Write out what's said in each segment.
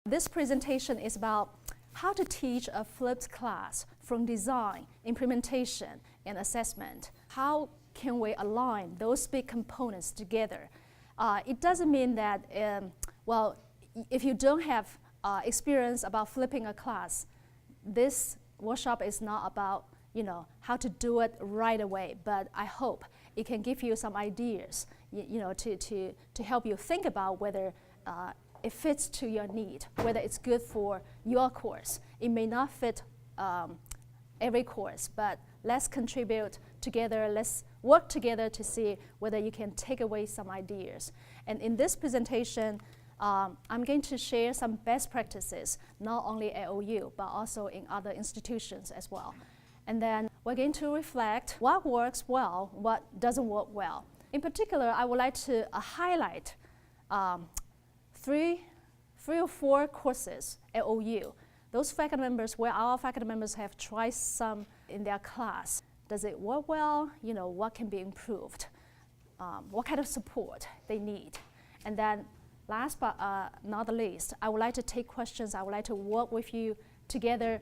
This presentation is about how to teach a flipped class from design, implementation, and assessment. How can we align those big components together? It doesn't mean that, well, if you don't have experience about flipping a class, this workshop is not about how to do it right away, but I hope it can give you some ideas to help you think about whether it fits to your need, whether it's good for your course. It may not fit every course, but let's contribute together, let's work together to see whether you can take away some ideas. And in this presentation, I'm going to share some best practices, not only at OU, but also in other institutions as well. And then we're going to reflect what works well, what doesn't work well. In particular, I would like to highlight three or four courses at OU. Those faculty members, where our faculty members have tried some in their class. Does it work well? What can be improved? What kind of support they need? And then last but not the least, I would like to take questions. I would like to work with you together,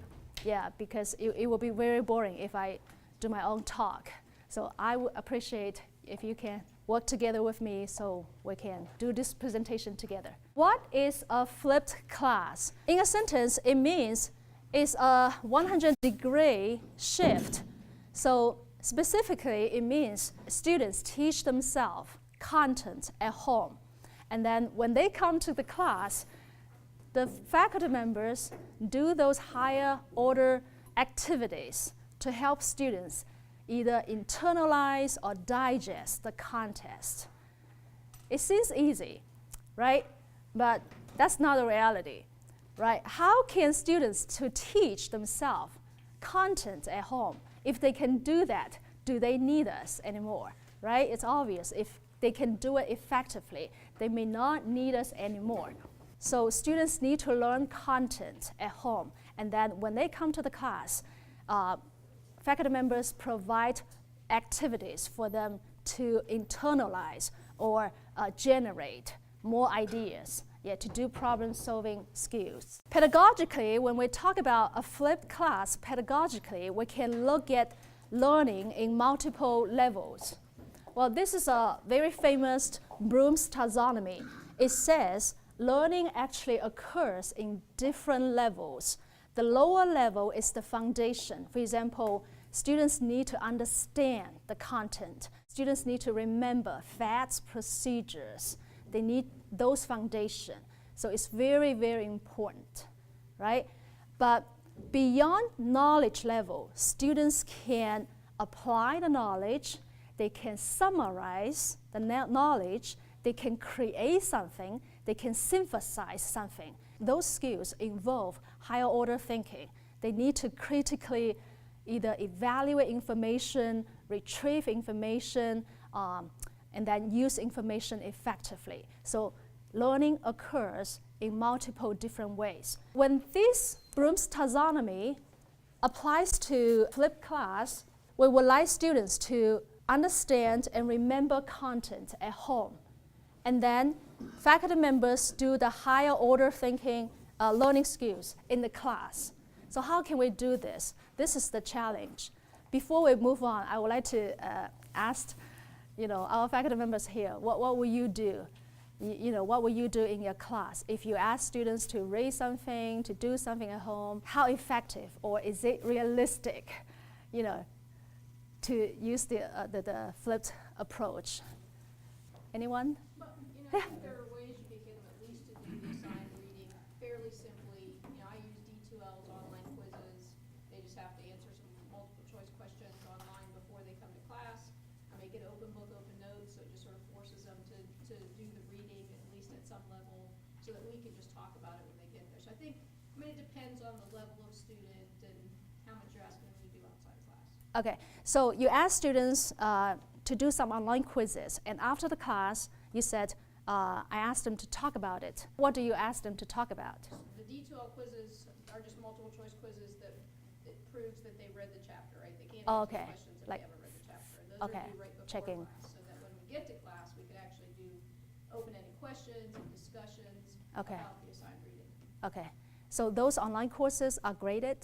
because it will be very boring if I do my own talk. So I would appreciate if you can work together with me so we can do this presentation together. What is a flipped class? In a sentence, it means it's a 100-degree shift. So specifically, it means students teach themselves content at home. And then when they come to the class, the faculty members do those higher order activities to help students either internalize or digest the content. It seems easy, right? But that's not the reality, right? How can students to teach themselves content at home? If they can do that, do they need us anymore, right? It's obvious. If they can do it effectively, they may not need us anymore. So students need to learn content at home, and then when they come to the class, faculty members provide activities for them to internalize or generate more ideas, to do problem-solving skills. Pedagogically, when we talk about a flipped class, pedagogically, we can look at learning in multiple levels. Well, this is a very famous Bloom's taxonomy. It says learning actually occurs in different levels. The lower level is the foundation. For example, students need to understand the content. Students need to remember facts, procedures. They need those foundations. So it's very, very important, right? But beyond knowledge level, students can apply the knowledge, they can summarize the knowledge, they can create something, they can synthesize something. Those skills involve higher order thinking. They need to critically either evaluate information, retrieve information, and then use information effectively. So learning occurs in multiple different ways. When this Bloom's taxonomy applies to flipped class, we would like students to understand and remember content at home. And then faculty members do the higher order thinking learning skills in the class. So how can we do this? This is the challenge. Before we move on, I would like to ask our faculty members here, what will you do? What will you do in your class? If you ask students to read something, to do something at home, how effective or is it realistic, to use the flipped approach? Anyone? But, I think there are ways you could get them at least to do the assigned reading fairly simply. I use D2L's online quizzes. They just have to answer some multiple choice questions online before they come to class. I make it open book, open notes, so it just sort of forces them to do the reading, at least at some level, so that we can just talk about it when they get there. So I think, it depends on the level of student and how much you're asking them to do outside of class. Okay, so you ask students to do some online quizzes, and after the class, you said, I asked them to talk about it. What do you ask them to talk about? The D2L quizzes are just multiple choice quizzes that it proves that they read the chapter, right? They can't answer questions if they haven't read the chapter. Those are due right before class, so that when we get to class, we could actually do open-ended questions and discussions about the assigned reading. Okay. So those online courses are graded?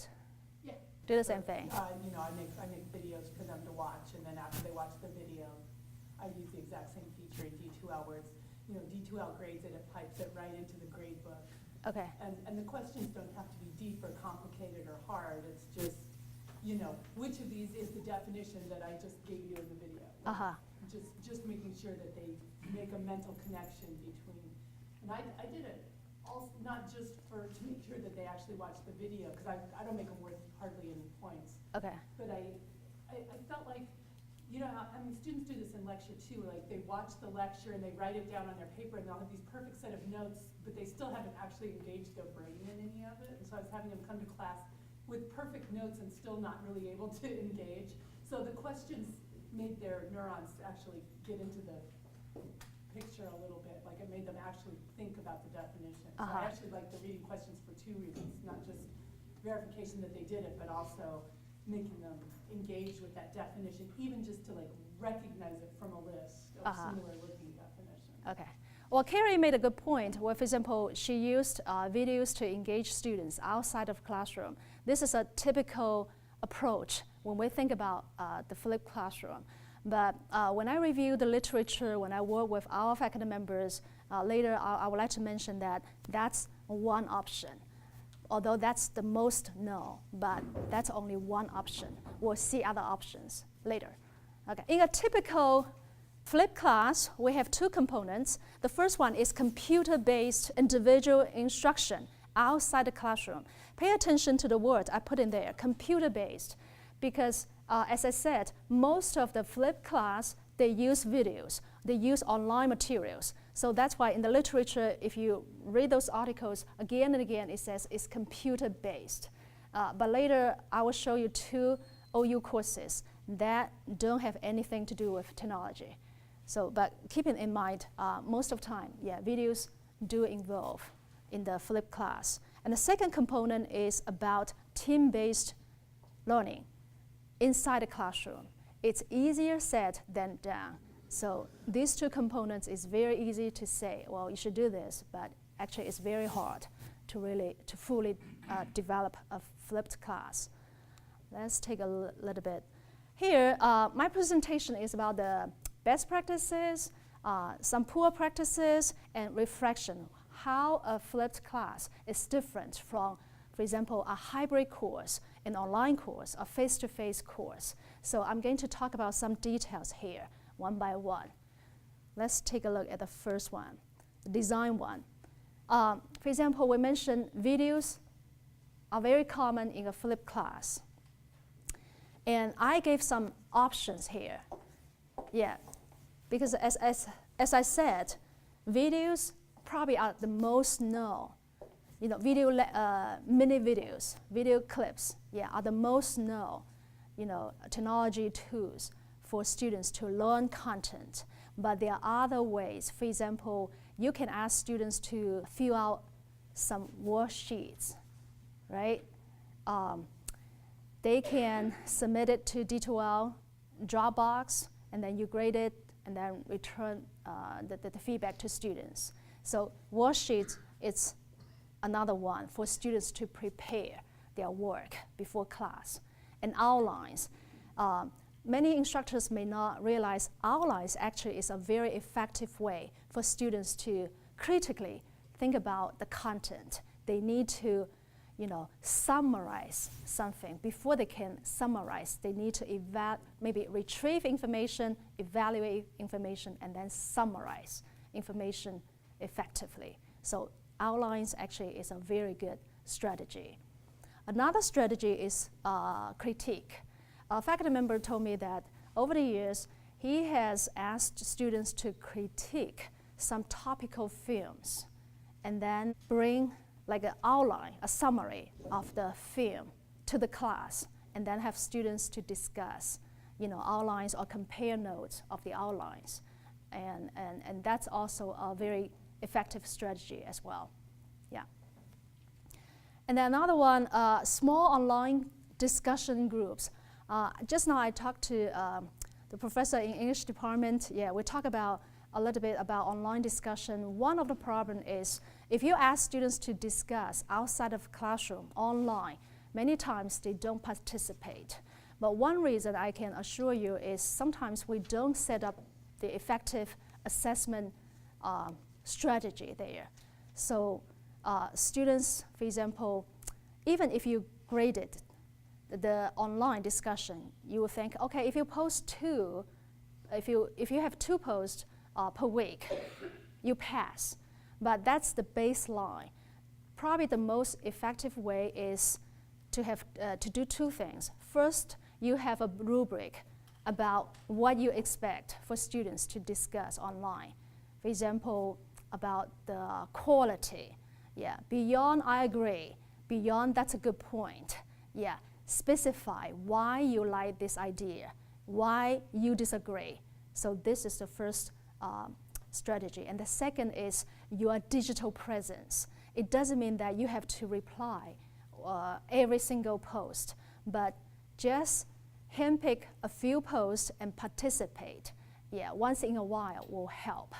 Yeah. Do the same thing? You know, I make videos for them to watch, and then after they watch the video, I use the exact same feature in D2L where it's, you know, D2L grades it, it pipes it right into the grade book. Okay. And the questions don't have to be deep or complicated or hard, it's just, you know, which of these is the definition that I just gave you in the video? Uh-huh. Just making sure that they make a mental connection between, and I did it also not just to make sure that they actually watch the video, because I don't make them worth hardly any points. Okay. But I felt like, you know, I mean, students do this in lecture too, like they watch the lecture and they write it down on their paper and they'll have these perfect set of notes, but they still haven't actually engaged their brain in any of it. And so I was having them come to class with perfect notes and still not really able to engage. So the questions made their neurons actually get into the picture a little bit, like it made them actually think about the definition. So I actually like the reading questions for two reasons, not just verification that they did it, but also making them engage with that definition, even just to like recognize it from a list of similar looking definitions. Okay. Well, Carrie made a good point where, for example, she used videos to engage students outside of classroom. This is a typical approach when we think about the flipped classroom. But when I review the literature, when I work with our faculty members, later I would like to mention that that's one option. Although that's the most known, but that's only one option. We'll see other options later. Okay. In a typical flipped class, we have two components. The first one is computer-based individual instruction outside the classroom. Pay attention to the word I put in there, computer-based, because as I said, most of the flipped class, they use videos, they use online materials. So that's why in the literature, if you read those articles again and again, it says it's computer-based. But later, I will show you two OU courses that don't have anything to do with technology. So, but keeping in mind, most of the time, yeah, videos do involve in the flipped class. And the second component is about team-based learning inside the classroom. It's easier said than done. So these two components is very easy to say, well, you should do this, but actually it's very hard to fully develop a flipped class. Let's take a little bit. Here, my presentation is about the best practices, some poor practices, and reflection. How a flipped class is different from, for example, a hybrid course, an online course, a face-to-face course. So I'm going to talk about some details here, one by one. Let's take a look at the first one, the design one. For example, we mentioned videos are very common in a flipped class. And I gave some options here. Yeah, because as I said, videos probably are the most known. You know, mini videos, video clips, yeah, are the most known, you know, technology tools for students to learn content. But there are other ways. For example, you can ask students to fill out some worksheets, right? They can submit it to D2L, Dropbox, and then you grade it, and then return the feedback to students. So worksheets, it's another one for students to prepare their work before class. And outlines. Many instructors may not realize outlines actually is a very effective way for students to critically think about the content. They need to, you know, summarize something. Before they can summarize, they need to maybe retrieve information, evaluate information, and then summarize information effectively. So outlines actually is a very good strategy. Another strategy is critique. A faculty member told me that over the years, he has asked students to critique some topical films and then bring like an outline, a summary of the film to the class, and then have students to discuss, you know, outlines or compare notes of the outlines. And that's also a very effective strategy as well. Yeah. And then another one, small online discussion groups. Just now I talked to the professor in English department. Yeah, we talk about a little bit about online discussion. One of the problems is If you ask students to discuss outside of classroom, online, many times they don't participate. But one reason I can assure you is sometimes we don't set up the effective assessment strategy there. So students, for example, even if you graded the online discussion, you will think, okay, if you post two, if you have 2 posts per week, you pass. But that's the baseline. Probably the most effective way is to do 2 things. First, you have a rubric about what you expect for students to discuss online. For example, about the quality. Yeah, beyond I agree, beyond that's a good point. Yeah, specify why you like this idea, why you disagree. So this is the first strategy. And the second is your digital presence. It doesn't mean that you have to reply every single post, but just handpick a few posts and participate. Yeah, once in a while will help.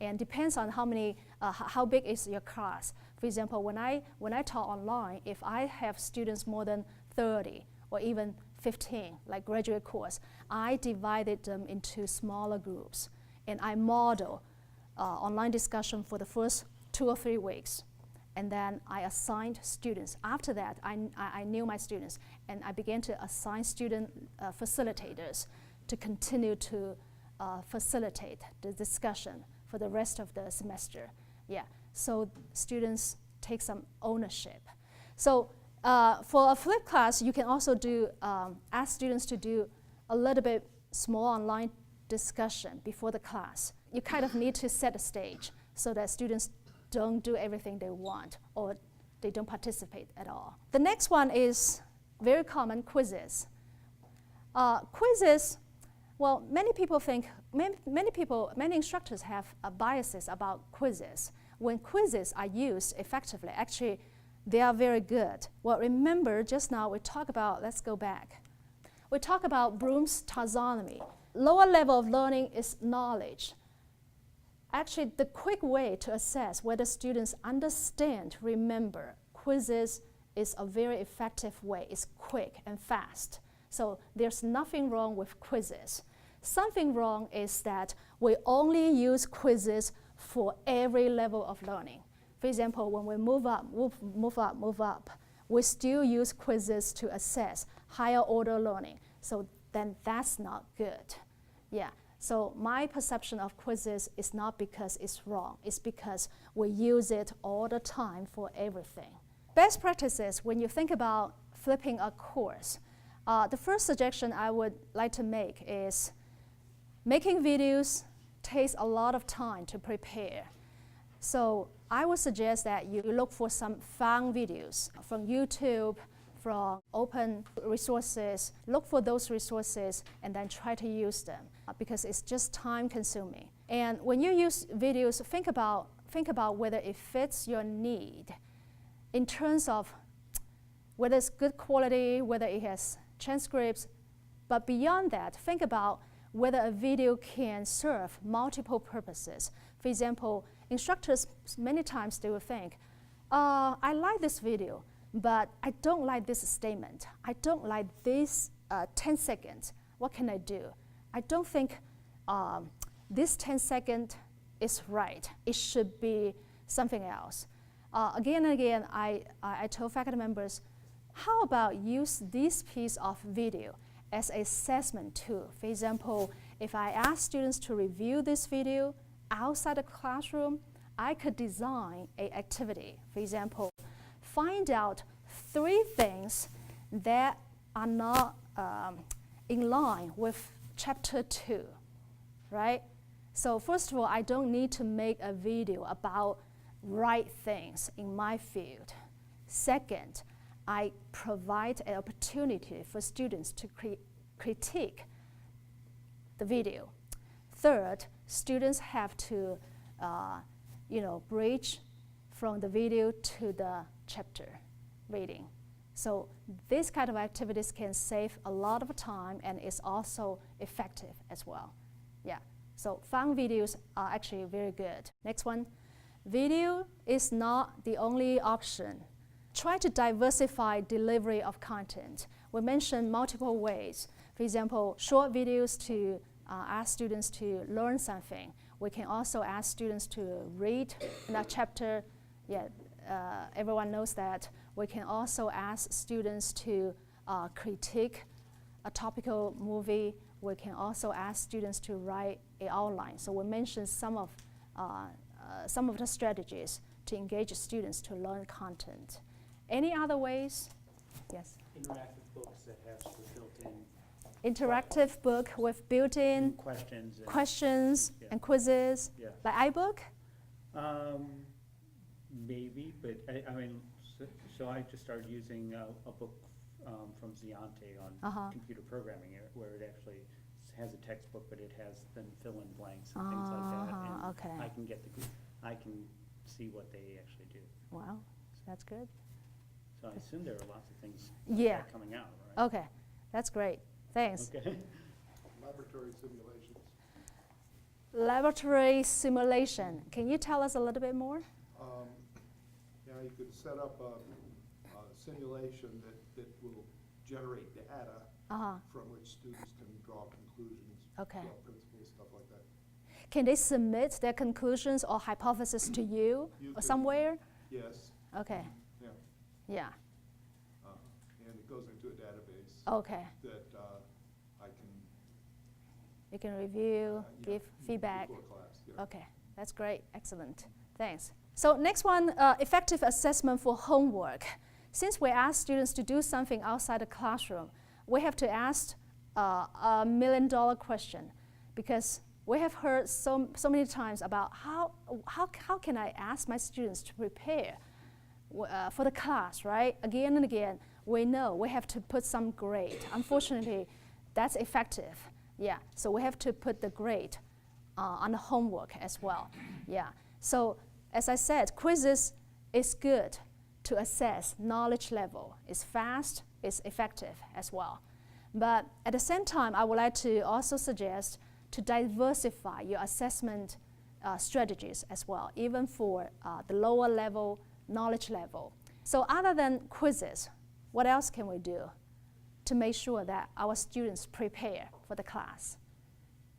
And depends on how big is your class. For example, when I taught online, if I have students more than 30 or even 15, like graduate course, I divided them into smaller groups. And I model online discussion for the first 2 or 3 weeks. And then I assigned students. After that, I knew my students, and I began to assign student facilitators to continue to facilitate the discussion for the rest of the semester. Yeah, so students take some ownership. So for a flipped class, you can also do ask students to do a little bit small online discussion before the class. You kind of need to set the stage so that students don't do everything they want or they don't participate at all. The next one is very common, quizzes. Quizzes, well, many instructors have biases about quizzes. When quizzes are used effectively, actually, they are very good. Well, remember, just now we talked about, let's go back. We talked about Bloom's taxonomy. Lower level of learning is knowledge. Actually, the quick way to assess whether students understand, remember, quizzes is a very effective way. It's quick and fast. So there's nothing wrong with quizzes. Something wrong is that we only use quizzes for every level of learning. For example, when we move up, we still use quizzes to assess higher order learning. So then that's not good. Yeah. So my perception of quizzes is not because it's wrong, it's because we use it all the time for everything. Best practices when you think about flipping a course. The first suggestion I would like to make is making videos takes a lot of time to prepare. So I would suggest that you look for some fun videos from YouTube, from open resources. Look for those resources and then try to use them because it's just time consuming. And when you use videos, think about whether it fits your need in terms of whether it's good quality, whether it has transcripts. But beyond that, think about whether a video can serve multiple purposes. For example, instructors, many times they will think, I like this video, but I don't like this statement. I don't like this 10 seconds. What can I do? I don't think this 10 second is right. It should be something else. Again and again, I told faculty members, how about use this piece of video as an assessment tool? For example, if I ask students to review this video outside the classroom, I could design an activity. For example, find out 3 things that are not in line with chapter 2, right? So first of all, I don't need to make a video about right things in my field. Second, I provide an opportunity for students to critique the video. Third, students have to bridge from the video to the chapter reading. So these kind of activities can save a lot of time and is also effective as well. Yeah, so fun videos are actually very good. Next one, Video is not the only option. Try to diversify delivery of content. We mentioned multiple ways. For example, short videos to ask students to learn something. We can also ask students to read in a chapter. Everyone knows that. We can also ask students to critique a topical movie. We can also ask students to write an outline. So we mentioned some of the strategies to engage students to learn content. Any other ways? Yes. Interactive books that have sort of built-in Interactive book with built-in questions yeah. and quizzes, Yeah. like iBook? Maybe, but I mean, so I just started using a book from Ziante on computer programming, where it actually has a textbook, but it has then fill-in blanks and things like that. And Okay. I can see what they actually do. Wow, that's good. So I assume there are lots of things Yeah. coming out, right? Okay, that's great. Thanks. Okay. Laboratory simulations. Laboratory simulation. Can you tell us a little bit more? You could set up a simulation that will generate data from which students can draw conclusions, Okay. draw principles, stuff like that. Can they submit their conclusions or hypothesis to you You or could- somewhere? Yes, Okay, yeah. yeah, And it goes into a database okay. that I can You can review, give feedback. before class. Yeah. Okay, that's great, excellent, thanks. So next one, effective assessment for homework. Since we ask students to do something outside the classroom, we have to ask a $1 million question, because we have heard so many times about how can I ask my students to prepare for the class, right? Again and again, we know we have to put some grade. Unfortunately, that's effective. Yeah, so we have to put the grade on the homework as well. Yeah, so as I said, quizzes is good to assess knowledge level. It's fast, it's effective as well. But at the same time, I would like to also suggest to diversify your assessment strategies as well, even for the lower level knowledge level. So other than quizzes, what else can we do to make sure that our students prepare for the class?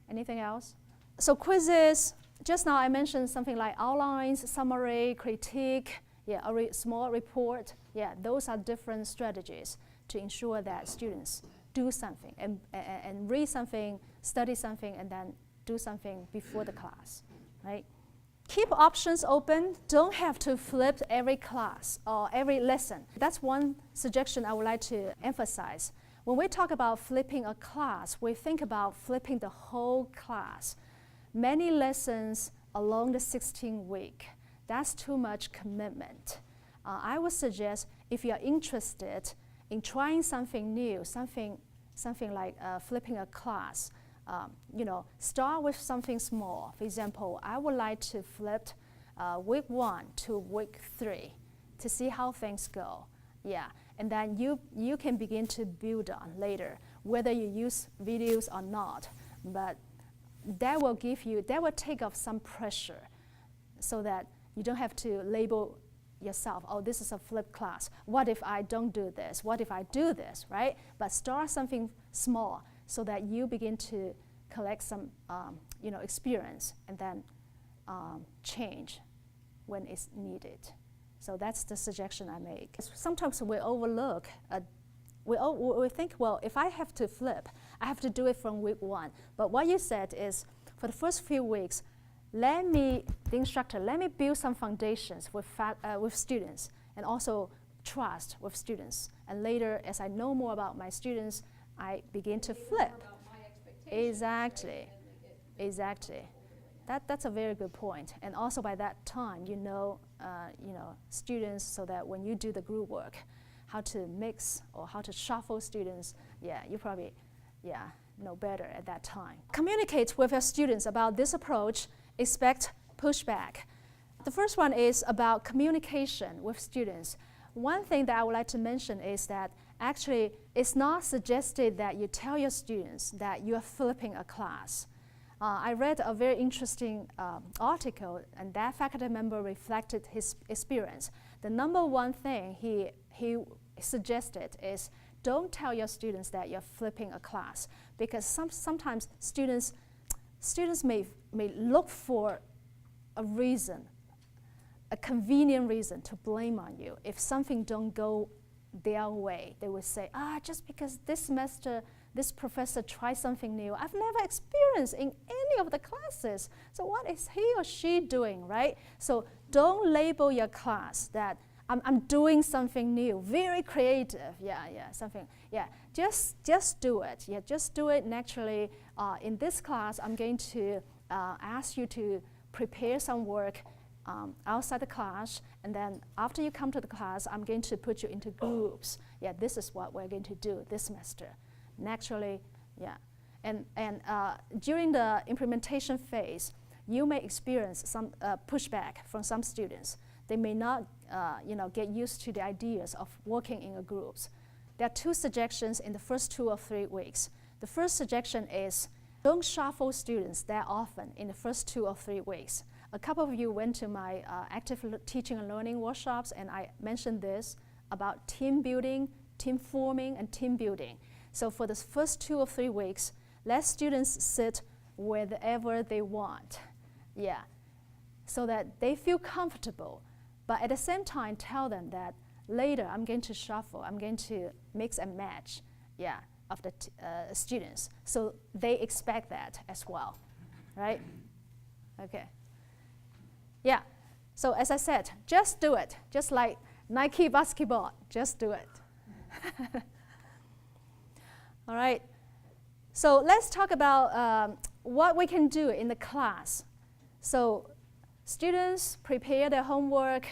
Anything else? So quizzes, just now I mentioned something like outlines, summary, critique, a small report. Yeah, those are different strategies to ensure that students do something and read something, study something, and then do something before the class, right? Keep options open. Don't have to flip every class or every lesson. That's one suggestion I would like to emphasize. When we talk about flipping a class, we think about flipping the whole class. Many lessons along the 16-week. That's too much commitment. I would suggest if you're interested in trying something new, something like flipping a class, start with something small. For example, I would like to flip week 1 to week 3 to see how things go. Yeah, and then you can begin to build on later, whether you use videos or not. But that will take off some pressure, so that you don't have to label yourself, oh, this is a flipped class. What if I don't do this? What if I do this, right? But start something small so that you begin to collect some experience, and then change when it's needed. So that's the suggestion I make. Sometimes we overlook, we think, well, if I have to flip, I have to do it from week 1. But what you said is, for the first few weeks, the instructor, let me build some foundations with students, and also trust with students. And later, as I know more about my students, I begin to flip. About my expectations, Exactly, right? And exactly. That's a very good point. And also by that time, you know students, so that when you do the group work, how to mix or how to shuffle students, you probably, know better at that time. Communicate with your students about this approach. Expect pushback. The first one is about communication with students. One thing that I would like to mention is that actually it's not suggested that you tell your students that you are flipping a class. I read a very interesting article, and that faculty member reflected his experience. The number one thing he suggested is don't tell your students that you're flipping a class, because sometimes students may look for a reason, a convenient reason to blame on you. If something don't go their way, they would say, just because this semester this professor tried something new, I've never experienced in any of the classes. So what is he or she doing, right? So don't label your class that I'm doing something new, very creative, just do it, just do it naturally. In this class, I'm going to ask you to prepare some work outside the class, and then after you come to the class, I'm going to put you into groups. This is what we're going to do this semester. Naturally, and during the implementation phase, you may experience some pushback from some students. They may not get used to the ideas of working in a groups. There are 2 suggestions in the first 2 or 3 weeks. The first suggestion is don't shuffle students that often in the first 2 or 3 weeks. A couple of you went to my active teaching and learning workshops, and I mentioned this about team building, team forming, and team building. So for the first 2 or 3 weeks, let students sit wherever they want, so that they feel comfortable. But at the same time, tell them that later I'm going to shuffle, I'm going to mix and match, of the students. So they expect that as well, right? Okay. So as I said, just do it. Just like Nike basketball, just do it. All right. So let's talk about what we can do in the class. So students prepare their homework.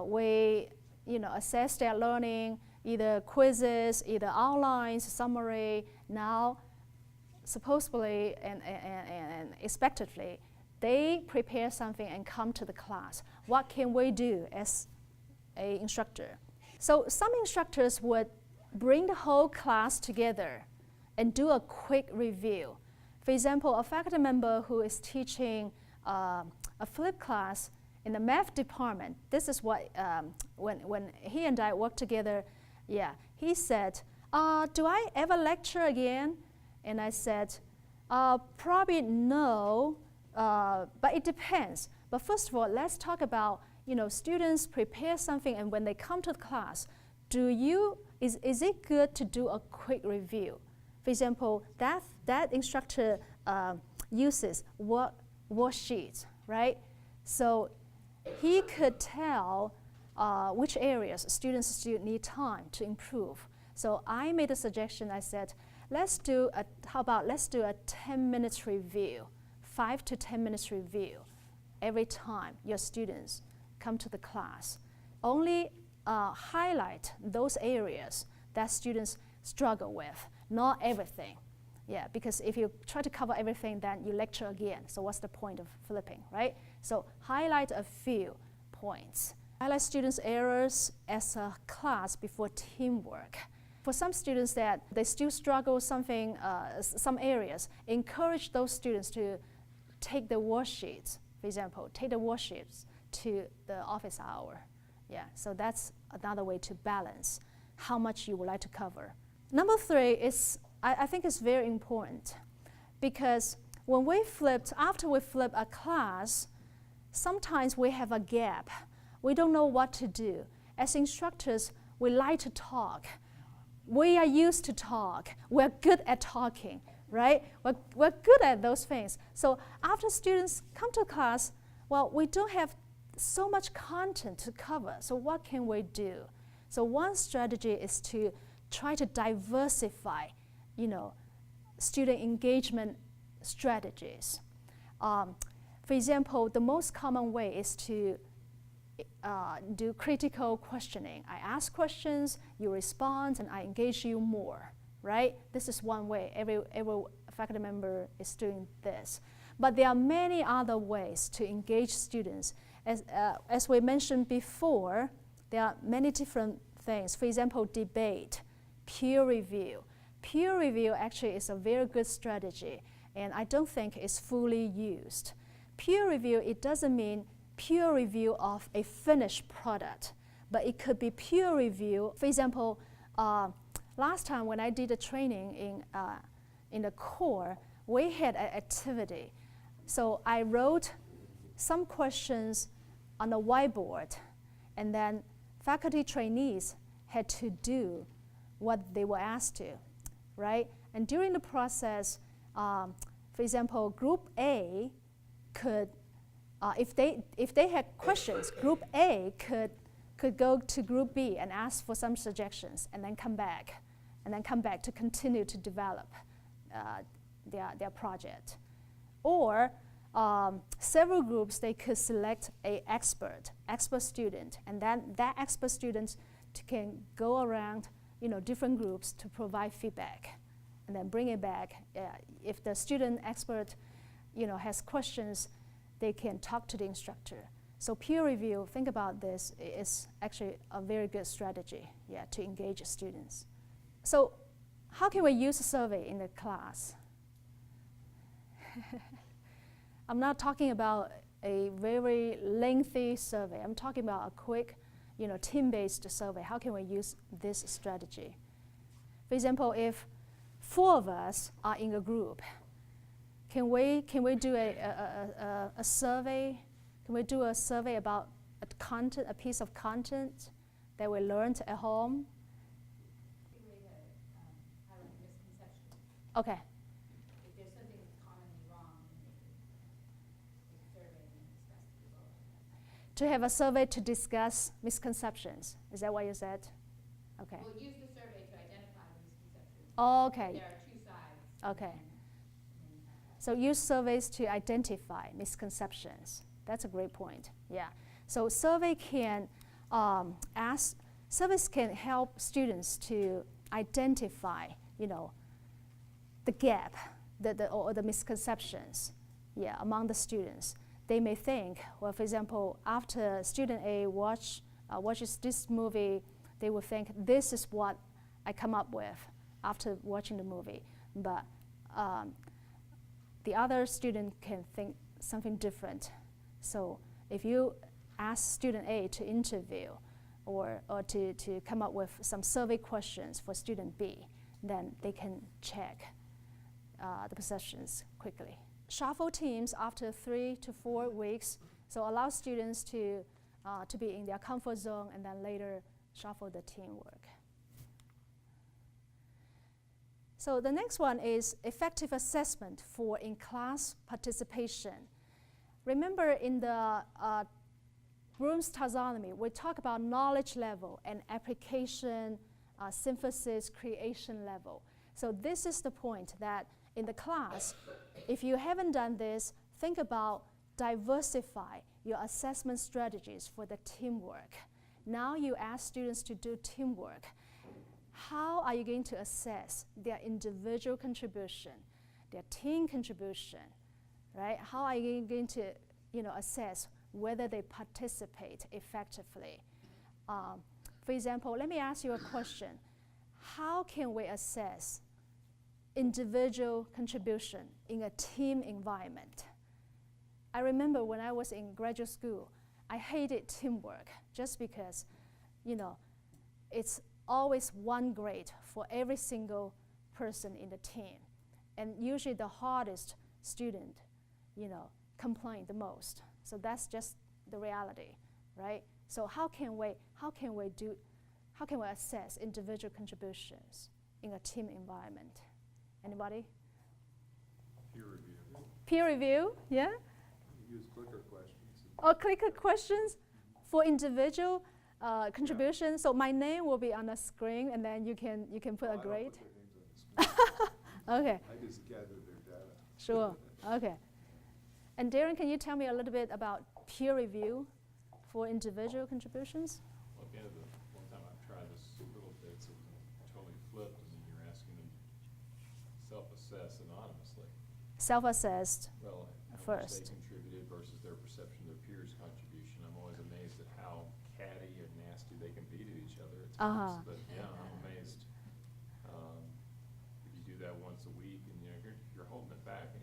We assess their learning, either quizzes, either outlines, summary. Now, supposedly and expectedly, they prepare something and come to the class. What can we do as an instructor? So some instructors would bring the whole class together and do a quick review. For example, a faculty member who is teaching a flip class in the math department, this is what, when he and I worked together, he said, do I ever lecture again? And I said, probably no, but it depends. But first of all, let's talk about, students prepare something, and when they come to the class, is it good to do a quick review? For example, that instructor uses worksheets, right? So he could tell which areas students still need time to improve. So I made a suggestion. I said, let's do a 10 minutes review, 5 to 10 minutes review every time your students come to the class. Only highlight those areas that students struggle with, not everything. Because if you try to cover everything, then you lecture again. So what's the point of flipping, right? So highlight a few points. Highlight students' errors as a class before teamwork. For some students that they still struggle some areas, encourage those students to take the worksheets, for example, take the worksheets to the office hour. So that's another way to balance how much you would like to cover. Number 3 is, I think it's very important, because when after we flip a class, sometimes we have a gap. We don't know what to do. As instructors, we like to talk. We are used to talk. We're good at talking, right? We're good at those things. So after students come to class, well, we don't have so much content to cover. So what can we do? So one strategy is to try to diversify, student engagement strategies. For example, the most common way is to do critical questioning. I ask questions, you respond, and I engage you more, right? This is one way. Every faculty member is doing this. But there are many other ways to engage students. As we mentioned before, there are many different things. For example, debate, peer review. Peer review actually is a very good strategy. and I don't think it's fully used. Peer review, it doesn't mean peer review of a finished product, but it could be peer review. For example, last time when I did a training in the core, we had an activity. So I wrote some questions on the whiteboard, and then faculty trainees had to do what they were asked to, right? And during the process, for example, Group A could, if they had questions, Group A could go to Group B and ask for some suggestions, and then come back to continue to develop their project. Or several groups, they could select an expert student, and then that expert student can go around, different groups to provide feedback, and then bring it back. If the student expert, has questions, they can talk to the instructor. So peer review, think about this, is actually a very good strategy, to engage students. So how can we use a survey in the class? I'm not talking about a very lengthy survey. I'm talking about a quick, team-based survey. How can we use this strategy? For example, if 4 of us are in a group, can we do a survey? Can we do a survey about a piece of content that we learned at home? Highlight misconceptions. Okay. If there's something commonly wrong, survey and discuss the results. To have a survey to discuss misconceptions. Is that what you said? Okay. We'll use the survey to identify the misconceptions. Oh, okay. There are 2 sides. Okay. So use surveys to identify misconceptions. That's a great point. Yeah. So surveys can help students to identify, the gap, or the misconceptions, among the students. They may think, well, for example, after student A watches this movie, they will think this is what I come up with after watching the movie. But the other student can think something different. So if you ask student A to interview or to come up with some survey questions for student B, then they can check the perceptions quickly. Shuffle teams after 3 to 4 weeks, so allow students to be in their comfort zone, and then later shuffle the teamwork. So the next one is effective assessment for in-class participation. Remember in the Bloom's taxonomy, we talk about knowledge level and application, synthesis, creation level. So this is the point that in the class, if you haven't done this, think about diversify your assessment strategies for the teamwork. Now you ask students to do teamwork. How are you going to assess their individual contribution, their team contribution, right? How are you going to, assess whether they participate effectively? For example, let me ask you a question. How can we assess individual contribution in a team environment? I remember when I was in graduate school, I hated teamwork just because, it's always 1 grade for every single person in the team. And usually the hardest student, complain the most. So that's just the reality, right? So how can we assess individual contributions in a team environment? Anybody? Peer review. Peer review, yeah? Use clicker questions. Or clicker questions for individual contribution. So my name will be on the screen, and then you can put a grade. I don't put their names on the screen. Okay. I just gather their data. Sure. Okay. And Darren, can you tell me a little bit about peer review for individual contributions? Well, again, the one time I've tried this a little bit, so it's totally flipped, and then you're asking them self-assess anonymously. Self-assessed. Well, how First. much they contributed versus their perception of their peers' contribution. I'm always amazed at how catty and nasty they can be to each other at times. But yeah, I'm amazed. If you do that once a week, and you're holding it back,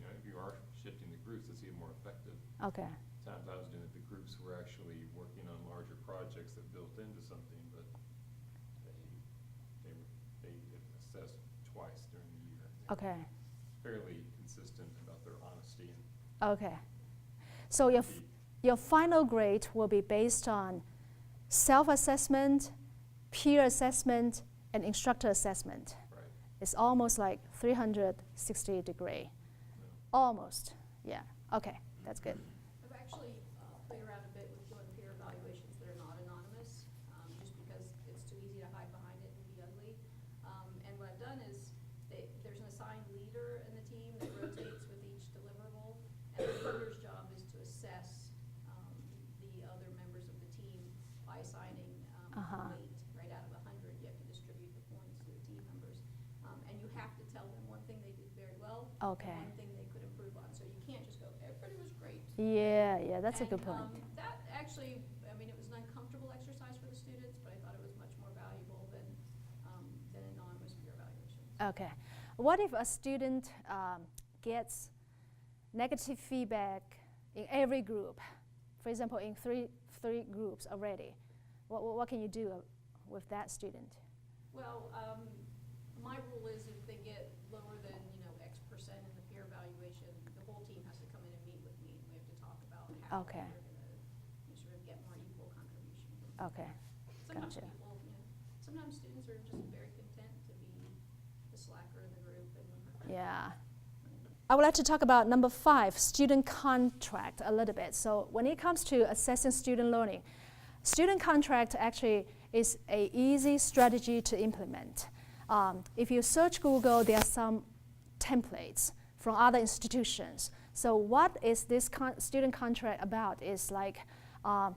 groups to see it more effective. Okay. Times I was doing it, the groups were actually working on larger projects that built into something, but they assessed twice during the year. They were Okay. fairly consistent about their honesty and Okay. So your final grade will be based on self-assessment, peer assessment, and instructor assessment. right. It's almost like 360 degree. No. Almost. Yeah. Okay. That's good. I've actually played around a bit with doing peer evaluations that are not anonymous, just because it's too easy to hide behind it and be ugly. And what I've done is there's an assigned leader in the team that rotates with each deliverable, and the leader's job is to assess the other members of the team by assigning Uh-huh. weight. Right out of 100, you have to distribute the points to the team members, and you have to tell them one thing they did very well, Okay. and one thing they could improve on. So you can't just go, everybody was great. Yeah, that's a And, good point. that actually, I mean, it was an uncomfortable exercise for the students, but I thought it was much more valuable than anonymous peer evaluations. Okay. What if a student gets negative feedback in every group? For example, in three groups already. What can you do with that student? Well, my rule is if they get lower than, X% in the peer evaluation, the whole team has to come in and meet with me, and we have to talk about how Okay. they're gonna sort of get more equal contribution. Okay. Sometimes Gotcha. people, sometimes students are just very content to be the slacker in the group and. Yeah. I would like to talk about number 5, student contract, a little bit. So when it comes to assessing student learning, student contract actually is an easy strategy to implement. If you search Google, there are some templates from other institutions. So what is this student contract about? Is like, for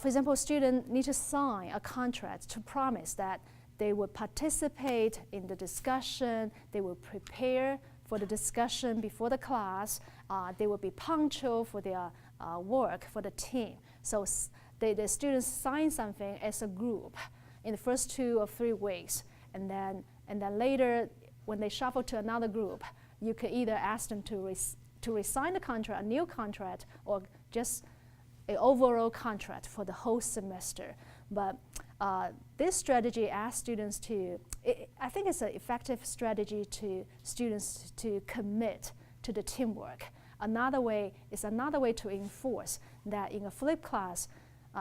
example, student need to sign a contract to promise that they will participate in the discussion, they will prepare for the discussion before the class, they will be punctual for their work for the team. So the students sign something as a group in the first 2 or 3 weeks, and then later when they shuffle to another group, you could either ask them to re-sign the contract, a new contract, or just an overall contract for the whole semester. But this strategy asks students to, I think it's an effective strategy to students to commit to the teamwork. Another way to enforce that in a flipped class,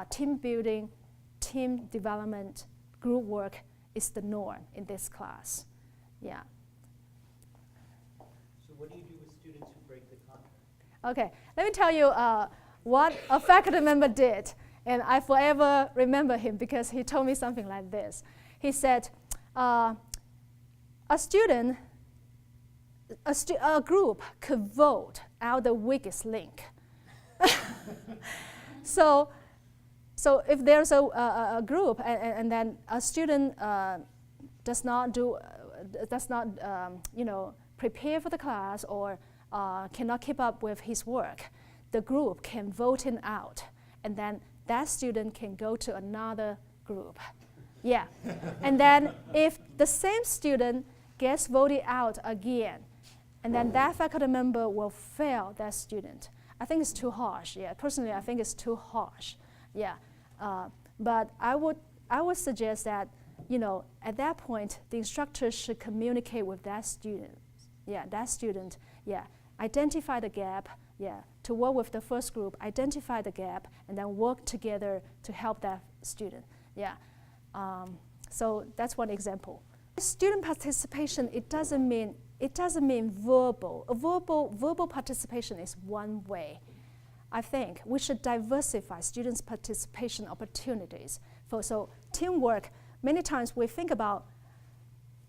team building, team development, group work is the norm in this class. Yeah. So what do you do with students who break the contract? Okay, let me tell you what a faculty member did. And I forever remember him because he told me something like this. He said, a group could vote out the weakest link. So if there's a group and then a student does not prepare for the class or cannot keep up with his work, the group can vote him out, and then that student can go to another group. Yeah. And then if the same student gets voted out again, and then that faculty member will fail that student. I think it's too harsh. Yeah. Personally, I think it's too harsh. Yeah. But I would suggest that, at that point, the instructor should communicate with that student. Yeah, that student. Yeah. Identify the gap. Yeah. To work with the first group, identify the gap, and then work together to help that student. Yeah. So that's one example. Student participation, it doesn't mean verbal. Verbal participation is one way. I think we should diversify students' participation opportunities. So teamwork, many times we think about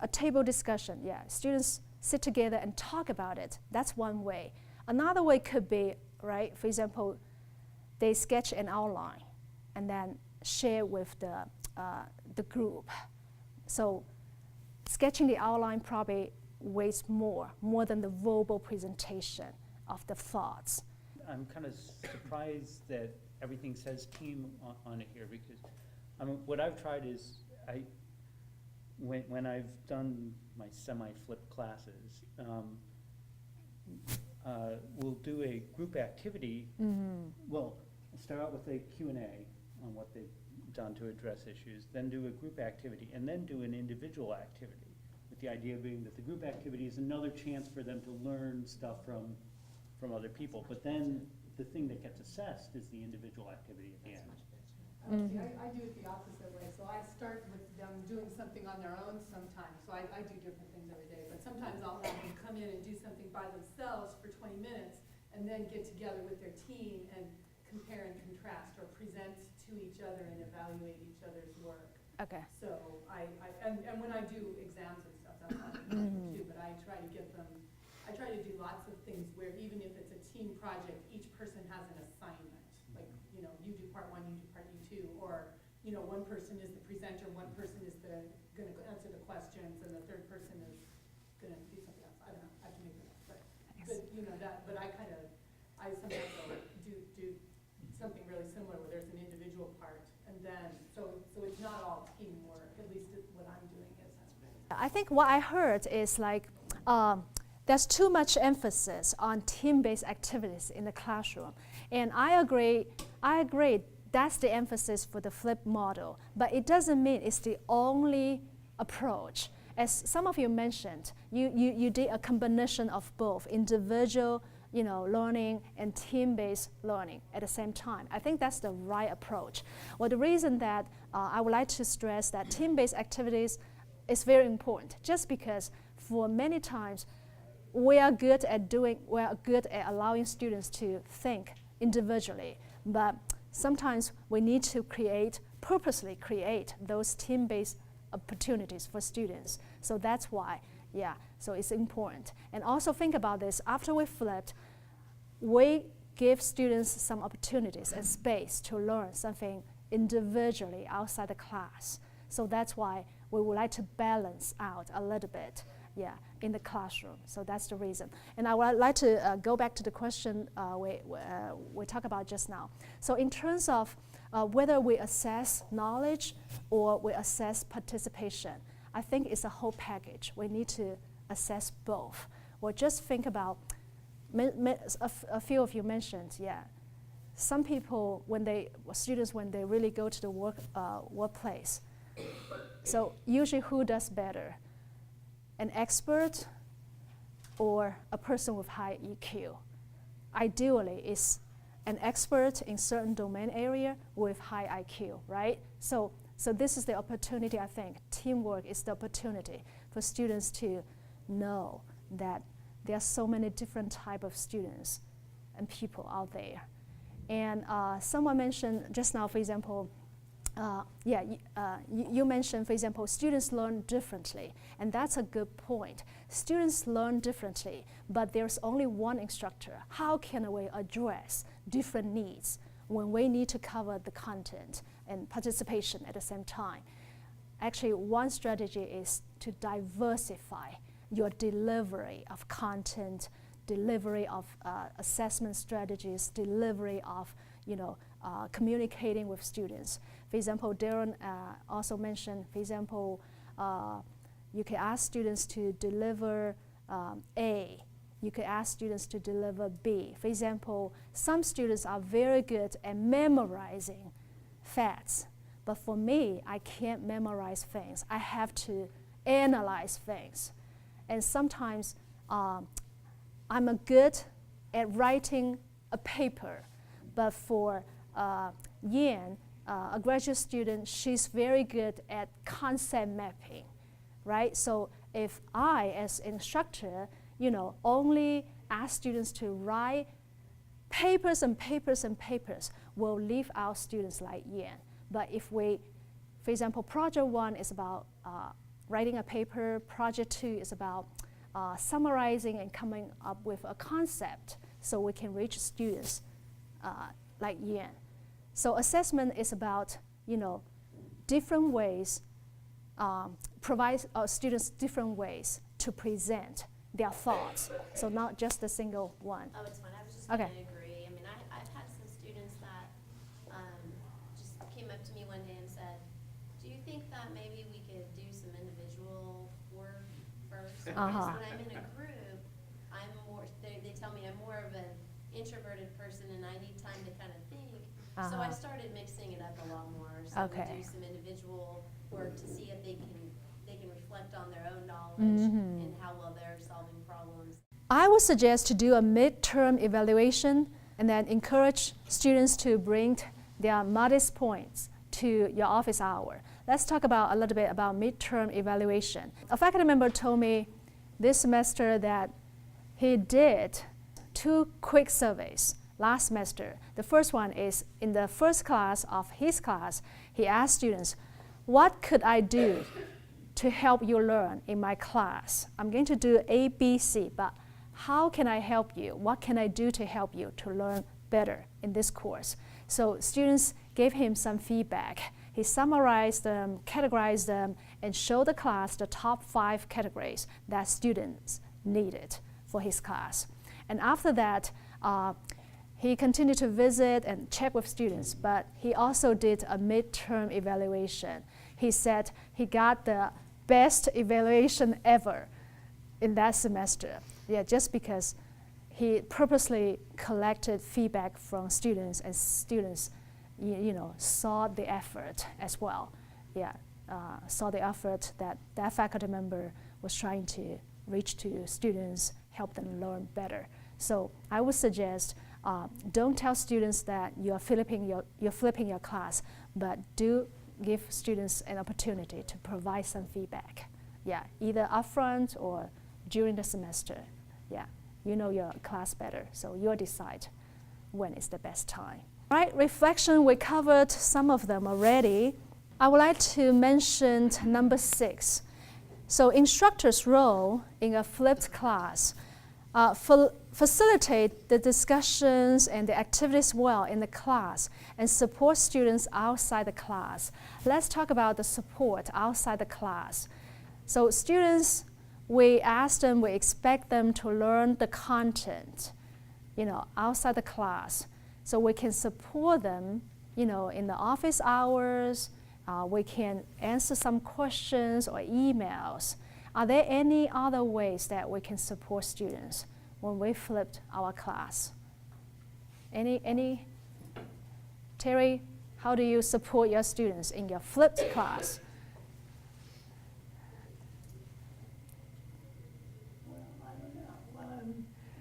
a table discussion. Yeah, students sit together and talk about it. That's one way. Another way could be, right, for example, they sketch an outline and then share with the group. So sketching the outline probably weighs more than the verbal presentation of the thoughts. I'm kind of surprised that everything says team on it here, because what I've tried is when I've done my semi-flipped classes, we'll do a group activity. Well, start out with a Q&A on what they've done to address issues, then do a group activity, and then do an individual activity, with the idea being that the group activity is another chance for them to learn stuff from other people. But then the thing that gets assessed is the individual activity at the end. See, I do it the opposite way, so I start with them doing something on their own sometimes, so I do different things every day, but sometimes I'll have them come in and do something by themselves for 20 minutes, and then get together with their team and compare and contrast, or present to each other and evaluate each other's work. Okay. So and when I do exams and stuff, that's how I do it too, but I try to do lots of things where even if it's a team project, each person has an assignment. Like, you know, you do part one, you do part two, or, you know, one person is the presenter, one person is gonna answer the questions, and the third person is gonna do something else. I don't know, I can make it up, but you know, but I sometimes will do something really similar where there's an individual part, and then, so it's not all teamwork, at least what I'm doing is. I think what I heard is like, there's too much emphasis on team-based activities in the classroom. And I agree, that's the emphasis for the flipped model, but it doesn't mean it's the only approach. As some of you mentioned, you did a combination of both individual, you know, learning and team-based learning at the same time. I think that's the right approach. Well, the reason that I would like to stress that team-based activities is very important, just because for many times we are good at allowing students to think individually, but sometimes we need to purposely create those team-based opportunities for students. So that's why, so it's important. And also think about this, after we flipped, we give students some opportunities and space to learn something individually outside the class. So that's why we would like to balance out a little bit, in the classroom. So that's the reason. And I would like to go back to the question we talked about just now. So in terms of whether we assess knowledge or we assess participation, I think it's a whole package. We need to assess both. Well, just think about, a few of you mentioned, some people, students, when they really go to the workplace, so usually who does better? An expert or a person with high EQ? Ideally, it's an expert in certain domain area with high IQ, right? So this is the opportunity, I think. Teamwork is the opportunity for students to know that there are so many different types of students and people out there. And someone mentioned just now, for example, you mentioned, for example, students learn differently, and that's a good point. Students learn differently, but there's only one instructor. How can we address different needs when we need to cover the content and participation at the same time? Actually, one strategy is to diversify your delivery of content, delivery of assessment strategies, delivery of, communicating with students. For example, Darren also mentioned, for example, you can ask students to deliver A. You could ask students to deliver B. For example, some students are very good at memorizing facts, but for me, I can't memorize things. I have to analyze things. And sometimes I'm good at writing a paper, but for Yan, a graduate student, she's very good at concept mapping, right? So if I, as instructor, only ask students to write papers and papers and papers, will leave out students like Yan. But if we, for example, project 1 is about writing a paper, project 2 is about summarizing and coming up with a concept so we can reach students like Yan. So assessment is about, different ways, provide students different ways to present their thoughts. So not just a single one. Oh, it's fine. I was just Okay. going to agree. I mean, I've had some students that just came up to me one day and said, do you think that maybe we could do some individual work first? Because when I'm in a group, I'm more, they tell me I'm more of an introverted person and I need time to kind of think. So I started mixing it up a lot more. So we do some individual work to see if they can reflect on their own knowledge and how well they're solving problems. I would suggest to do a midterm evaluation and then encourage students to bring their modest points to your office hour. Let's talk about a little bit about midterm evaluation. A faculty member told me this semester that he did 2 quick surveys last semester. The first one is in the first class of his class, he asked students, what could I do to help you learn in my class? I'm going to do A, B, C, but how can I help you? What can I do to help you to learn better in this course? So students gave him some feedback. He summarized them, categorized them, and showed the class the top 5 categories that students needed for his class. And after that, he continued to visit and check with students, but he also did a midterm evaluation. He said he got the best evaluation ever in that semester. Yeah, just because he purposely collected feedback from students, and students, you know, saw the effort as well. Yeah, saw the effort that that faculty member was trying to reach to students, help them learn better. So I would suggest don't tell students that you're flipping your class, but do give students an opportunity to provide some feedback. Yeah, either upfront or during the semester. Yeah, you know your class better, so you'll decide when is the best time. Right, reflection, we covered some of them already. I would like to mention number 6. So instructor's role in a flipped class. Facilitate the discussions and the activities well in the class and support students outside the class. Let's talk about the support outside the class. So students, we ask them, we expect them to learn the content, you know, outside the class. So we can support them, you know, in the office hours. We can answer some questions or emails. Are there any other ways that we can support students when we flipped our class? Any? Terry, how do you support your students in your flipped class? Well, I don't know.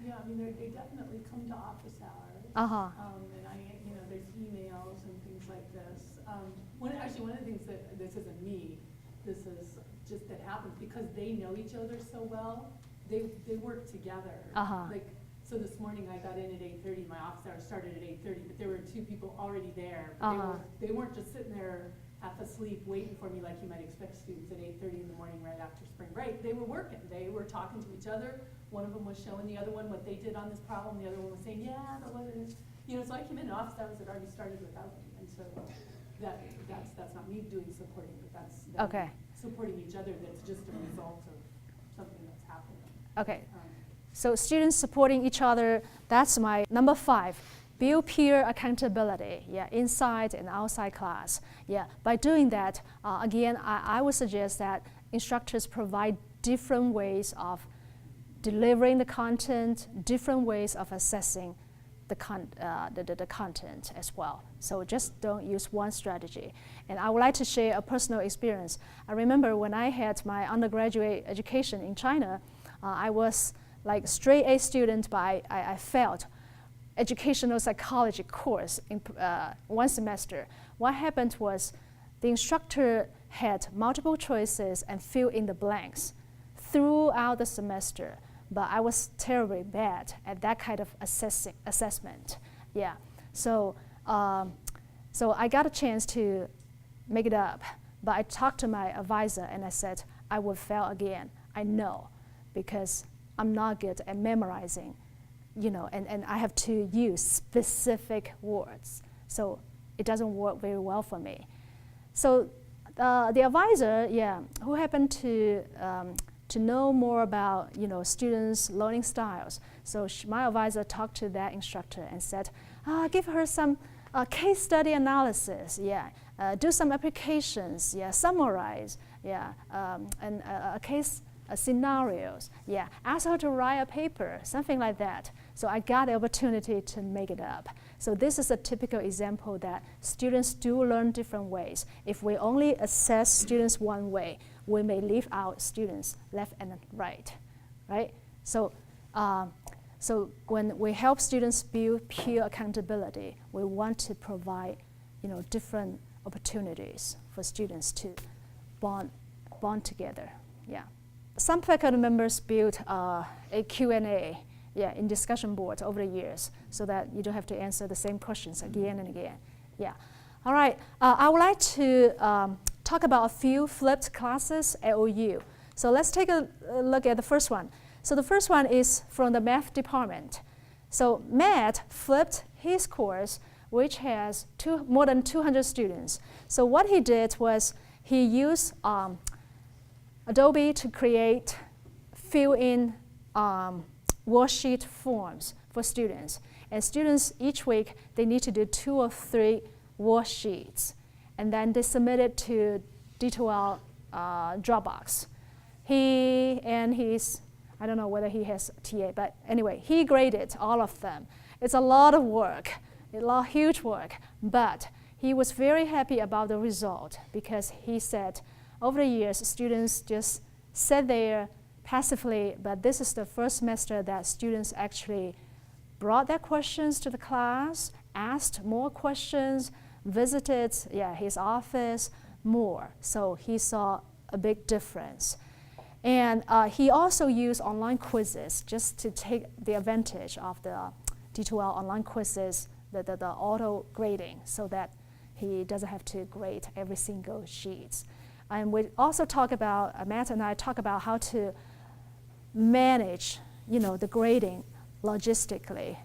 Yeah, I mean, they definitely come to office hours. And you know, there's emails and things like this. One of the things that, this isn't me, this is just that happens because they know each other so well. They work together. Like, so this morning I got in at 8:30. My office hours started at 8:30, but there were 2 people already there. They weren't just sitting there half asleep waiting for me like you might expect students at 8:30 in the morning right after spring break. They were working. They were talking to each other. One of them was showing the other one what they did on this problem. The other one was saying, yeah, but what is, you know, so I came in, office hours had already started without me. And so that's not me doing supporting, but that's them supporting each other. That's just a result of something that's happening. Okay, so students supporting each other, that's my number 5. Build peer accountability, yeah, inside and outside class. Yeah, by doing that, again, I would suggest that instructors provide different ways of delivering the content, different ways of assessing the content as well. So just don't use one strategy. And I would like to share a personal experience. I remember when I had my undergraduate education in China, I was like straight A student, but I failed educational psychology course in one semester. What happened was the instructor had multiple choices and fill in the blanks throughout the semester, but I was terribly bad at that kind of assessment. Yeah, so I got a chance to make it up, but I talked to my advisor and I said, I will fail again, I know, because I'm not good at memorizing, you know, and I have to use specific words. So it doesn't work very well for me. So the advisor, who happened to know more about, you know, students' learning styles. So my advisor talked to that instructor and said, give her some case study analysis, do some applications, summarize, and a scenarios. Yeah, ask her to write a paper, something like that. So I got the opportunity to make it up. So this is a typical example that students do learn different ways. If we only assess students one way, we may leave out students left and right, right? So, so when we help students build peer accountability, we want to provide, different opportunities for students to bond together. Yeah. Some faculty members built a Q&A, in discussion boards over the years, so that you don't have to answer the same questions again and again. Yeah. All right. I would like to talk about a few flipped classes at OU. So let's take a look at the first one. So the first one is from the math department. So Matt flipped his course, which has more than 200 students. So what he did was he used Adobe to create fill-in worksheet forms for students. And students, each week, they need to do 2 or 3 worksheets. And then they submit it to D2L Dropbox. He and his, I don't know whether he has TA, but anyway, he graded all of them. It's a lot of work, huge work, but he was very happy about the result because he said, over the years, students just sat there passively, but this is the first semester that students actually brought their questions to the class, asked more questions, visited his office more. So he saw a big difference. And he also used online quizzes just to take the advantage of the D2L online quizzes, the auto grading, so that he doesn't have to grade every single sheet. And we also talk about, Matt and I talk about how to manage, the grading logistically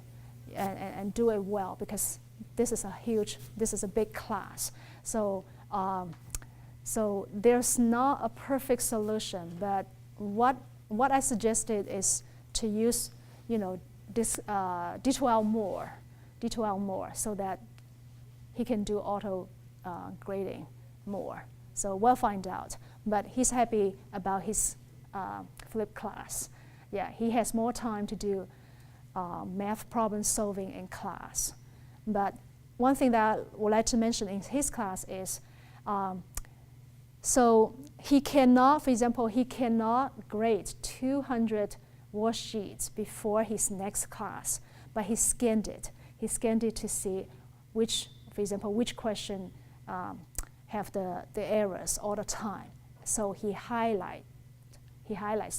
and do it well, because this is a big class. So, so there's not a perfect solution, but what I suggested is to use, this D2L more, so that he can do auto grading more. So we'll find out. But he's happy about his flipped class. Yeah, he has more time to do math problem solving in class. But one thing that I would like to mention in his class is, so he cannot, for example, he cannot grade 200 worksheets before his next class, but he scanned it. He scanned it to see which, for example, which question have the errors all the time. So he highlights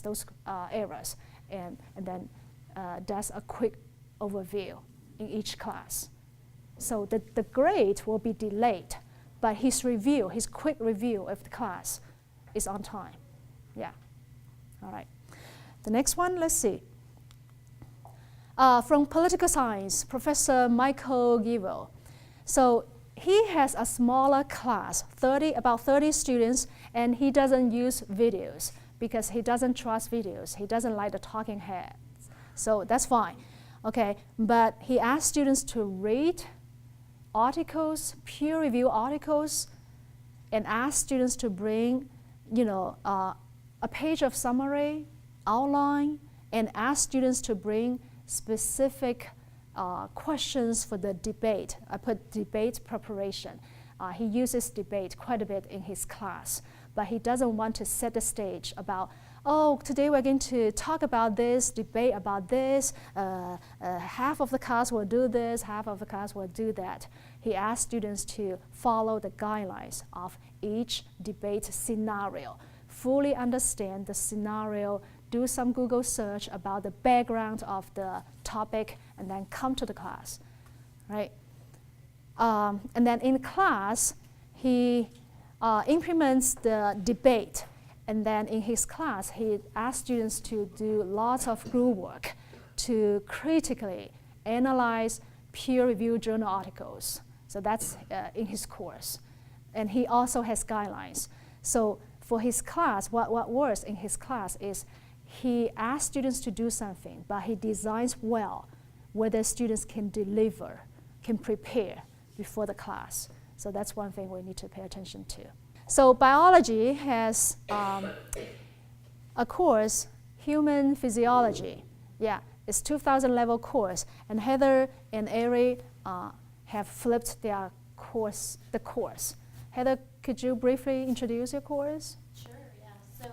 those errors and then does a quick overview in each class. So the grade will be delayed, but his quick review of the class is on time. Yeah. All right. The next one, let's see. From political science, Professor Michael Givel. So he has a smaller class, about 30 students, and he doesn't use videos because he doesn't trust videos. He doesn't like the talking heads. So that's fine. Okay, but he asked students to read articles, peer review articles, and asked students to bring, a page of summary, outline, and asked students to bring specific questions for the debate. I put debate preparation. He uses debate quite a bit in his class, but he doesn't want to set the stage about, oh, today we're going to talk about this, debate about this, half of the class will do this, half of the class will do that. He asked students to follow the guidelines of each debate scenario, fully understand the scenario, do some Google search about the background of the topic, and then come to the class, right? And then in class, he implements the debate. And then in his class, he asked students to do lots of group work to critically analyze peer-reviewed journal articles. So that's in his course. And he also has guidelines. So for his class, what works in his class is he asks students to do something, but he designs well whether students can deliver, can prepare before the class. So that's one thing we need to pay attention to. So biology has a course, Human Physiology. Yeah, it's 2000 level course, and Heather and Ari have flipped their course, the course. Heather, could you briefly introduce your course? Sure, yeah. So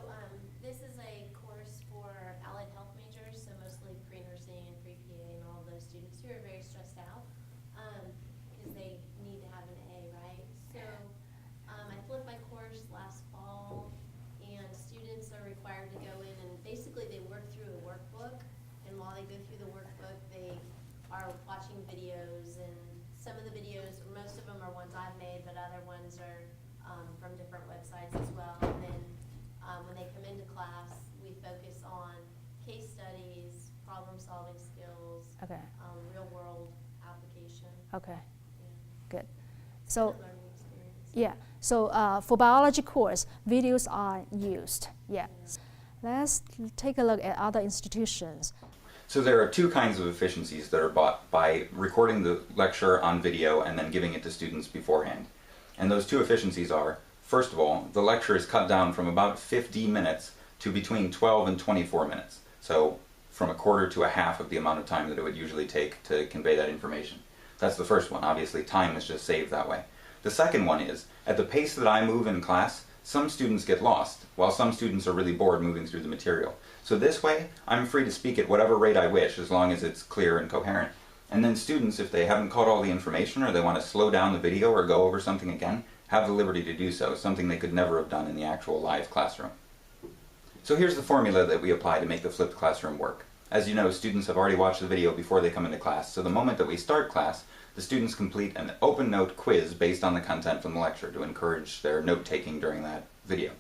this is a course for allied health majors, so mostly pre-nursing and pre-PA and all of those students who are very stressed out because they need to have an A, right? So I flipped my course last fall, and students are required to go in and basically they work through a workbook, and while they go through the workbook, they are watching videos, and some of the videos, most of them are ones I've made, but other ones are from different websites as well. And then when they come into class, we focus on case studies, problem-solving skills, Okay. Real-world application. Okay, Yeah. good. It's So, a learning experience. yeah, so for biology course, videos are used. Yeah. Let's take a look at other institutions. So there are two kinds of efficiencies that are bought by recording the lecture on video and then giving it to students beforehand. And those two efficiencies are, first of all, the lecture is cut down from about 50 minutes to between 12 and 24 minutes. So from a quarter to a half of the amount of time that it would usually take to convey that information. That's the first one. Obviously, time is just saved that way. The second one is, at the pace that I move in class, some students get lost, while some students are really bored moving through the material. So this way, I'm free to speak at whatever rate I wish, as long as it's clear and coherent. And then students, if they haven't caught all the information or they want to slow down the video or go over something again, have the liberty to do so, something they could never have done in the actual live classroom. So here's the formula that we apply to make the flipped classroom work. As you know, students have already watched the video before they come into class, so the moment that we start class, the students complete an open note quiz based on the content from the lecture to encourage their note-taking during that video.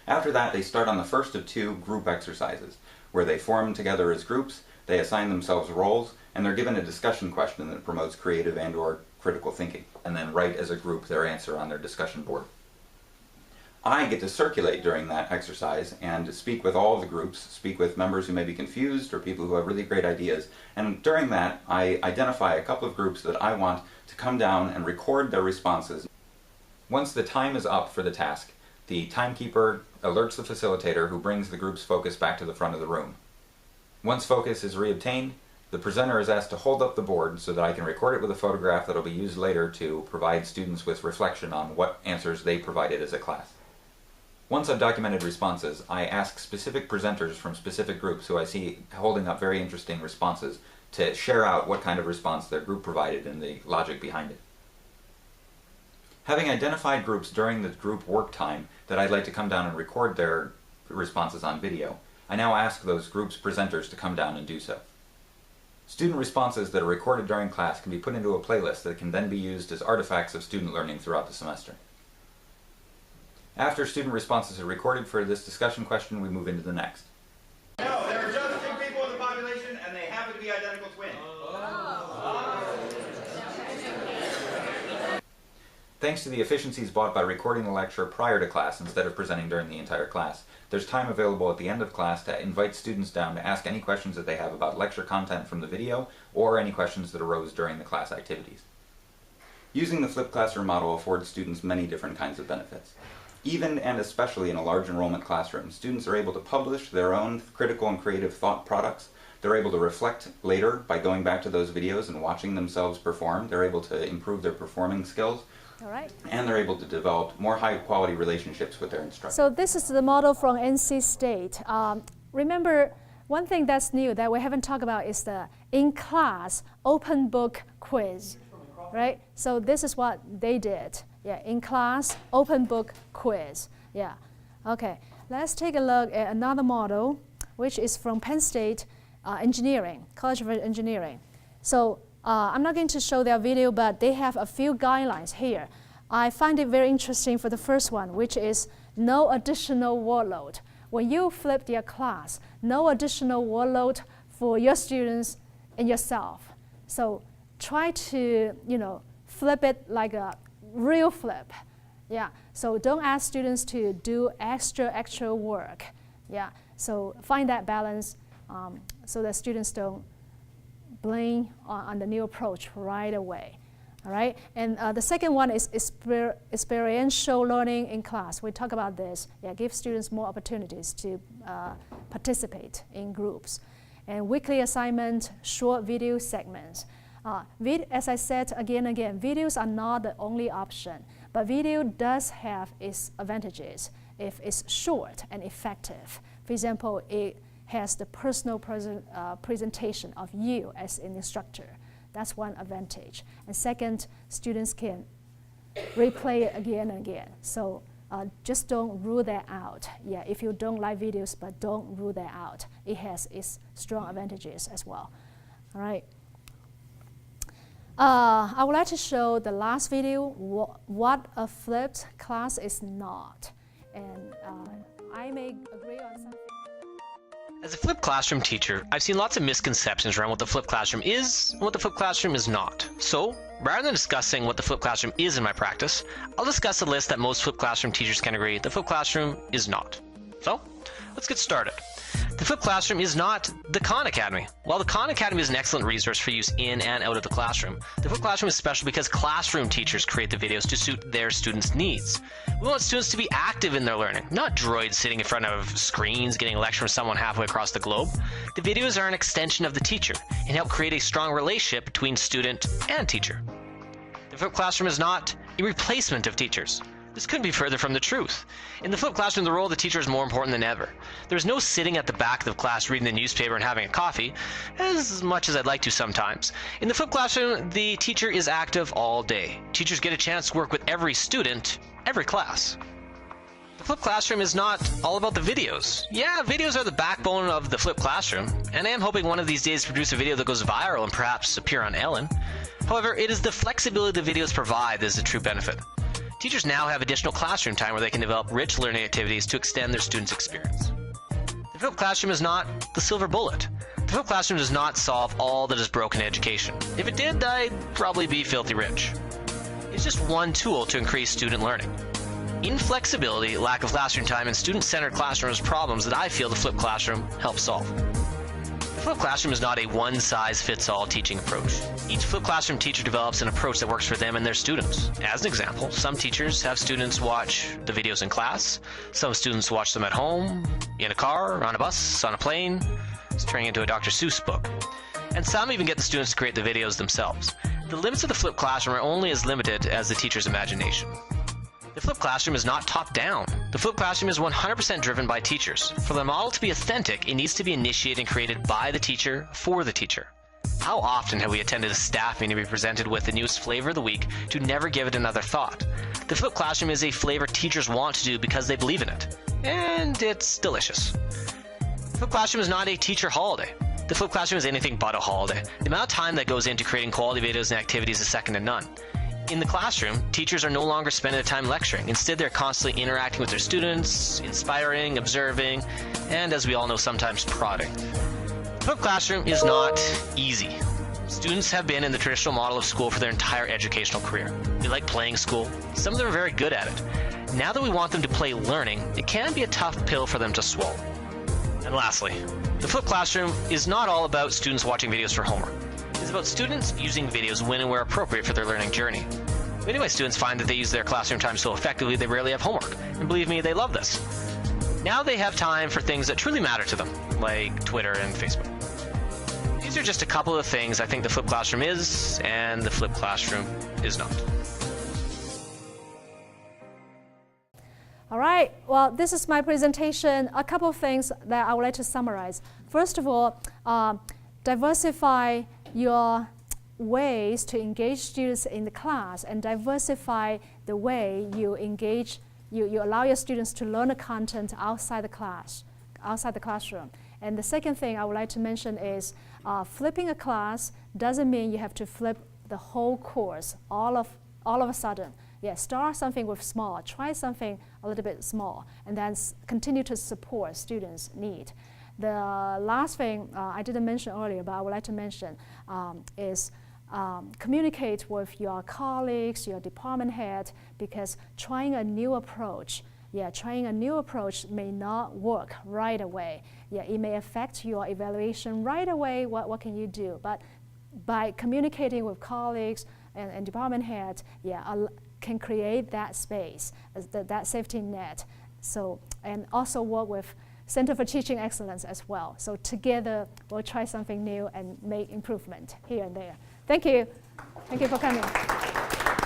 After that, they start on the first of two group exercises, where they form together as groups, they assign themselves roles, and they're given a discussion question that promotes creative and/or critical thinking, and then write as a group their answer on their discussion board. I get to circulate during that exercise and speak with all the groups, speak with members who may be confused or people who have really great ideas, and during that I identify a couple of groups that I want to come down and record their responses. Once the time is up for the task, the timekeeper alerts the facilitator, who brings the group's focus back to the front of the room. Once focus is reobtained, the presenter is asked to hold up the board so that I can record it with a photograph that will be used later to provide students with reflection on what answers they provided as a class. Once I've documented responses, I ask specific presenters from specific groups who I see holding up very interesting responses to share out what kind of response their group provided and the logic behind it. Having identified groups during the group work time that I'd like to come down and record their responses on video, I now ask those groups' presenters to come down and do so. Student responses that are recorded during class can be put into a playlist that can then be used as artifacts of student learning throughout the semester. After student responses are recorded for this discussion question, we move into the next. No, there are just two people in the population and they happen to be identical twins. Thanks to the efficiencies bought by recording the lecture prior to class instead of presenting during the entire class, there's time available at the end of class to invite students down to ask any questions that they have about lecture content from the video or any questions that arose during the class activities. Using the flipped classroom model affords students many different kinds of benefits. Even and especially in a large enrollment classroom, students are able to publish their own critical and creative thought products. They're able to reflect later by going back to those videos and watching themselves perform. They're able to improve their performing skills. All right. And they're able to develop more high-quality relationships with their instructors. So this is the model from NC State. Remember, one thing that's new that we haven't talked about is the in-class open book quiz, right? So this is what they did. Yeah, in-class open book quiz. Yeah. Okay. Let's take a look at another model, which is from Penn State Engineering, College of Engineering. So I'm not going to show their video, but they have a few guidelines here. I find it very interesting for the first one, which is no additional workload. When you flip their class, no additional workload for your students and yourself. So try to, flip it like a real flip. Yeah. So don't ask students to do extra work. Yeah. So find that balance so that students don't blame on the new approach right away. All right, and the second one is experiential learning in class. We talk about this. Yeah, give students more opportunities to participate in groups. And weekly assignment, short video segments. As I said again and again, videos are not the only option, but video does have its advantages if it's short and effective. For example, it has the personal presentation of you as an instructor. That's one advantage. And second, students can replay it again and again. So just don't rule that out. Yeah, if you don't like videos, but don't rule that out. It has its strong advantages as well. All right. I would like to show the last video, what a flipped class is not. And I may agree on something. As a flipped classroom teacher, I've seen lots of misconceptions around what the flipped classroom is and what the flipped classroom is not. So, rather than discussing what the flipped classroom is in my practice, I'll discuss a list that most flipped classroom teachers can agree the flipped classroom is not. So, let's get started. The flipped classroom is not the Khan Academy. While the Khan Academy is an excellent resource for use in and out of the classroom, the flipped classroom is special because classroom teachers create the videos to suit their students' needs. We want students to be active in their learning, not droids sitting in front of screens getting a lecture from someone halfway across the globe. The videos are an extension of the teacher and help create a strong relationship between student and teacher. The flipped classroom is not a replacement of teachers. This couldn't be further from the truth. In the flipped classroom, the role of the teacher is more important than ever. There's no sitting at the back of the class reading the newspaper and having a coffee, as much as I'd like to sometimes. In the flipped classroom, the teacher is active all day. Teachers get a chance to work with every student, every class. The flipped classroom is not all about the videos. Yeah, videos are the backbone of the flipped classroom, and I am hoping one of these days to produce a video that goes viral and perhaps appear on Ellen. However, it is the flexibility the videos provide that is the true benefit. Teachers now have additional classroom time where they can develop rich learning activities to extend their students' experience. The flipped classroom is not the silver bullet. The flipped classroom does not solve all that is broken in education. If it did, I'd probably be filthy rich. It's just one tool to increase student learning. Inflexibility, lack of classroom time, and student-centered classrooms are problems that I feel the flipped classroom helps solve. The flipped classroom is not a one-size-fits-all teaching approach. Each flipped classroom teacher develops an approach that works for them and their students. As an example, some teachers have students watch the videos in class, some students watch them at home, in a car, on a bus, on a plane. It's turning into a Dr. Seuss book. And some even get the students to create the videos themselves. The limits of the flipped classroom are only as limited as the teacher's imagination. The flipped classroom is not top-down. The flipped classroom is 100% driven by teachers. For the model to be authentic, it needs to be initiated and created by the teacher for the teacher. How often have we attended a staff meeting to be presented with the newest flavor of the week to never give it another thought? The flipped classroom is a flavor teachers want to do because they believe in it. And it's delicious. The flipped classroom is not a teacher holiday. The flipped classroom is anything but a holiday. The amount of time that goes into creating quality videos and activities is second to none. In the classroom, teachers are no longer spending their time lecturing. Instead, they're constantly interacting with their students, inspiring, observing, and as we all know, sometimes prodding. The flipped classroom is not easy. Students have been in the traditional model of school for their entire educational career. They like playing school. Some of them are very good at it. Now that we want them to play learning, it can be a tough pill for them to swallow. And lastly, the flipped classroom is not all about students watching videos for homework. It's about students using videos when and where appropriate for their learning journey. Many of my students find that they use their classroom time so effectively they rarely have homework. And believe me, they love this. Now they have time for things that truly matter to them, like Twitter and Facebook. These are just a couple of things I think the flipped classroom is, and the flipped classroom is not. All right, well, this is my presentation. A couple of things that I would like to summarize. First of all, diversify your ways to engage students in the class and diversify the way you engage, you allow your students to learn the content outside the classroom. And the second thing I would like to mention is flipping a class doesn't mean you have to flip the whole course all of a sudden. Yeah, start something with small, try something a little bit small, and then continue to support students' need. The last thing I didn't mention earlier, but I would like to mention is communicate with your colleagues, your department head, because trying a new approach may not work right away. Yeah, it may affect your evaluation right away. What can you do? But by communicating with colleagues and department head, can create that space, that safety net. So, and also work with Center for Teaching Excellence as well. So together, we'll try something new and make improvement here and there. Thank you. Thank you for coming.